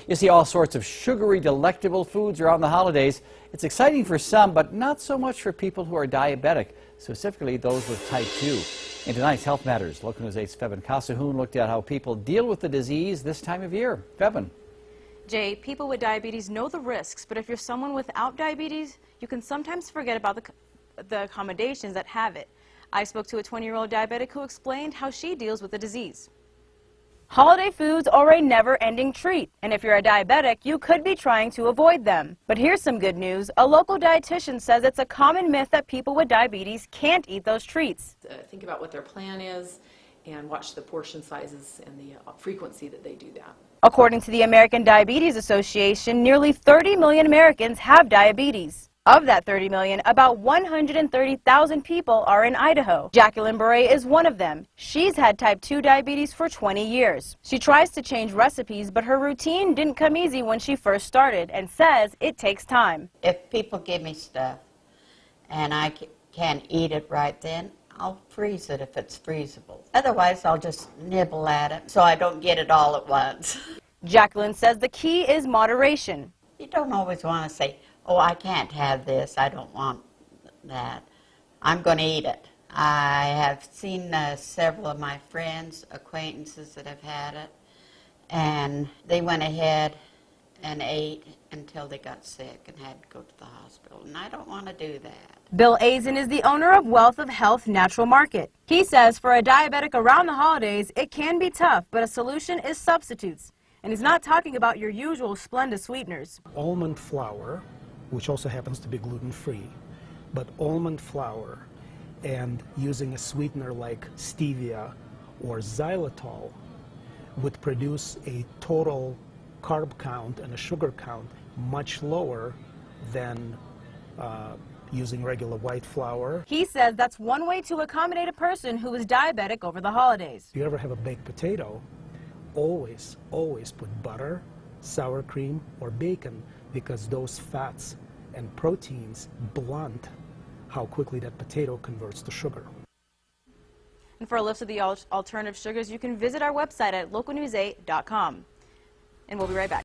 You see all sorts of sugary, delectable foods around the holidays. It's exciting for some, but not so much for people who are diabetic, specifically those with type 2. In tonight's Health Matters, Local News 8's Febin Kasahoon looked at how people deal with the disease this time of year. Febin. Jay, people with diabetes know the risks, but if you're someone without diabetes, you can sometimes forget about the accommodations that have it. I spoke to a 20-year-old diabetic who explained how she deals with the disease. Holiday foods are a never-ending treat, and if you're a diabetic, you could be trying to avoid them. But here's some good news. A local dietitian says it's a common myth that people with diabetes can't eat those treats. Think about what their plan is and watch the portion sizes and the frequency that they do that. According to the American Diabetes Association, nearly 30 million Americans have diabetes. Of that 30 million, about 130,000 people are in Idaho. Jacqueline Baray is one of them. She's had type 2 diabetes for 20 years. She tries to change recipes, but her routine didn't come easy when she first started and says it takes time. If people give me stuff and I can't eat it right then, I'll freeze it if it's freezable. Otherwise, I'll just nibble at it so I don't get it all at once. Jacqueline says the key is moderation. You don't always want to say, oh, I can't have this, I don't want that. I'm going to eat it. I have seen several of my friends, acquaintances that have had it, and they went ahead and ate until they got sick and had to go to the hospital, and I don't want to do that. Bill Azen is the owner of Wealth of Health Natural Market. He says for a diabetic around the holidays, it can be tough, but a solution is substitutes. And he's not talking about your usual Splenda sweeteners. Almond flour, which also happens to be gluten-free, but almond flour and using a sweetener like stevia or xylitol would produce a total carb count and a sugar count much lower than using regular white flour. He says that's one way to accommodate a person who is diabetic over the holidays. If you ever have a baked potato, always put butter, sour cream, or bacon, because those fats and proteins blunt how quickly that potato converts to sugar. And for a list of the alternative sugars, you can visit our website at localnews8.com. And we'll be right back.